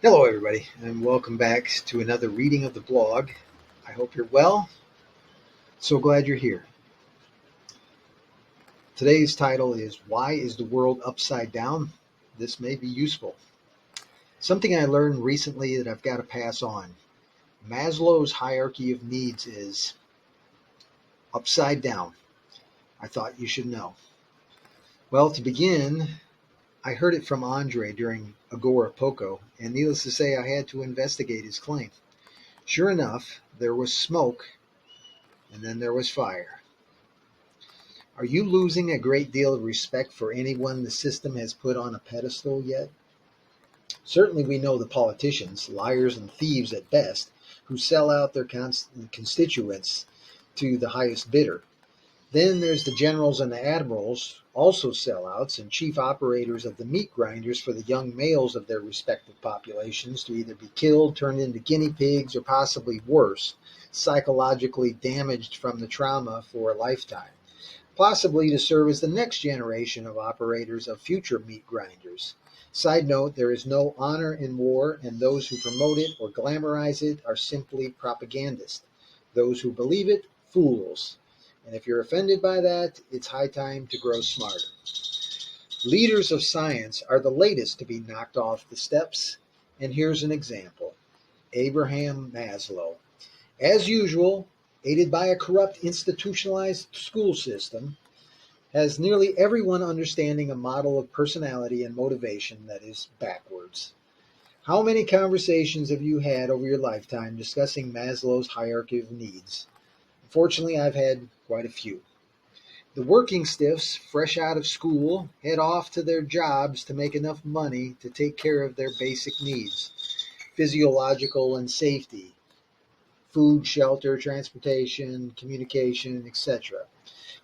Hello, everybody, and welcome back to another reading of the blog. I hope you're well. So glad you're here. Today's title is Why is the World Upside Down? This may be useful. Something I learned recently that I've got to pass on. Maslow's hierarchy of needs is upside down. I thought you should know. Well, to begin, I heard it from Andre during Agorapulco, and needless to say, I had to investigate his claim. Sure enough, there was smoke, and then there was fire. Are you losing a great deal of respect for anyone the system has put on a pedestal yet? Certainly, we know the politicians, liars and thieves at best, who sell out their constituents to the highest bidder. Then there's the generals and the admirals, also sellouts and chief operators of the meat grinders for the young males of their respective populations to either be killed, turned into guinea pigs, or possibly worse, psychologically damaged from the trauma for a lifetime, possibly to serve as the next generation of operators of future meat grinders. Side note, there is no honor in war, and those who promote it or glamorize it are simply propagandists. Those who believe it, fools. And if you're offended by that, it's high time to grow smarter. Leaders of science are the latest to be knocked off the steps, and here's an example. Abraham Maslow. As usual, aided by a corrupt institutionalized school system, has nearly everyone understanding a model of personality and motivation that is backwards. How many conversations have you had over your lifetime discussing Maslow's hierarchy of needs? Unfortunately, I've had quite a few. The working stiffs, fresh out of school, head off to their jobs to make enough money to take care of their basic needs, physiological and safety, food, shelter, transportation, communication, etc.,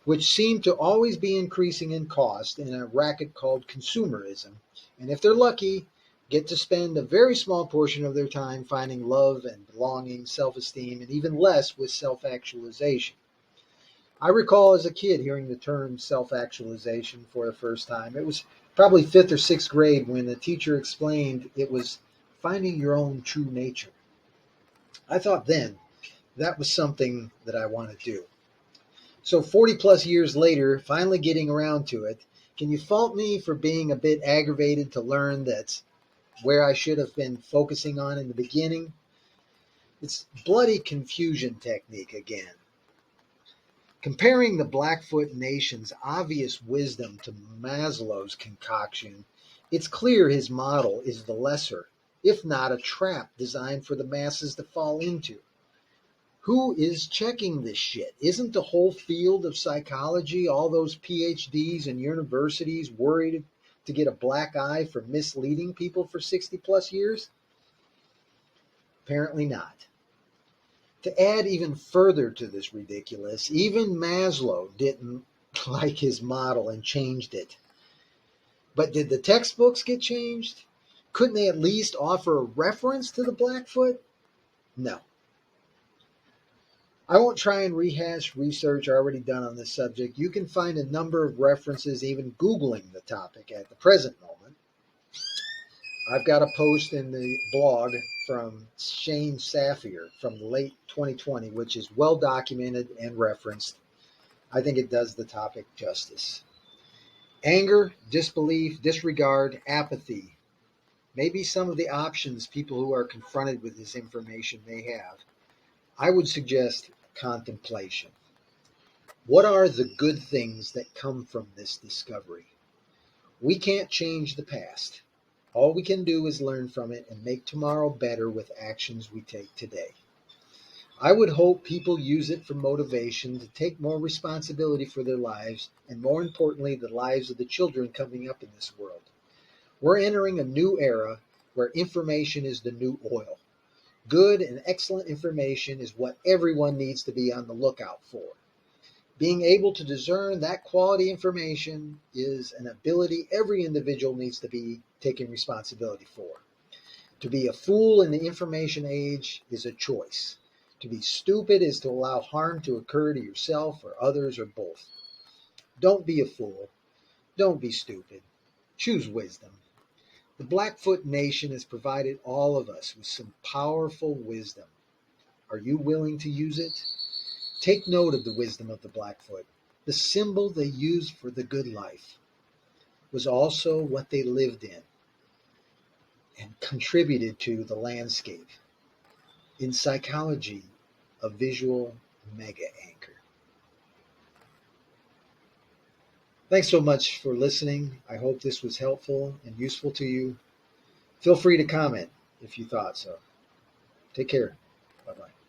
which seem to always be increasing in cost in a racket called consumerism, and if they're lucky, get to spend a very small portion of their time finding love and belonging, self esteem, and even less with self actualization. I recall as a kid hearing the term self actualization for the first time. It was probably fifth or sixth grade when the teacher explained it was finding your own true nature. I thought then that was something that I want to do. So 40 plus years later, finally getting around to it, can you fault me for being a bit aggravated to learn that's where I should have been focusing on in the beginning? It's bloody confusion technique again. Comparing the Blackfoot Nation's obvious wisdom to Maslow's concoction, it's clear his model is the lesser, if not a trap designed for the masses to fall into. Who is checking this shit? Isn't the whole field of psychology, all those PhDs and universities worried to get a black eye for misleading people for 60 plus years? Apparently not. To add even further to this ridiculous, even Maslow didn't like his model and changed it. But did the textbooks get changed? Couldn't they at least offer a reference to the Blackfoot? No. I won't try and rehash research already done on this subject. You can find a number of references, even Googling the topic at the present moment. I've got a post in the blog from Shane Safier from the late 2020, which is well documented and referenced. I think it does the topic justice. Anger, disbelief, disregard, apathy may be some of the options people who are confronted with this information may have. I would suggest contemplation. What are the good things that come from this discovery? We can't change the past. All we can do is learn from it and make tomorrow better with actions we take today. I would hope people use it for motivation to take more responsibility for their lives and, more importantly, the lives of the children coming up in this world. We're entering a new era where information is the new oil. Good and excellent information is what everyone needs to be on the lookout for. Being able to discern that quality information is an ability every individual needs to be taking responsibility for. To be a fool in the information age is a choice. To be stupid is to allow harm to occur to yourself or others or both. Don't be a fool. Don't be stupid. Choose wisdom. The Blackfoot Nation has provided all of us with some powerful wisdom. Are you willing to use it? Take note of the wisdom of the Blackfoot. The symbol they used for the good life was also what they lived in and contributed to the landscape. In psychology, a visual mega anchor. Thanks so much for listening. I hope this was helpful and useful to you. Feel free to comment if you thought so. Take care. Bye bye.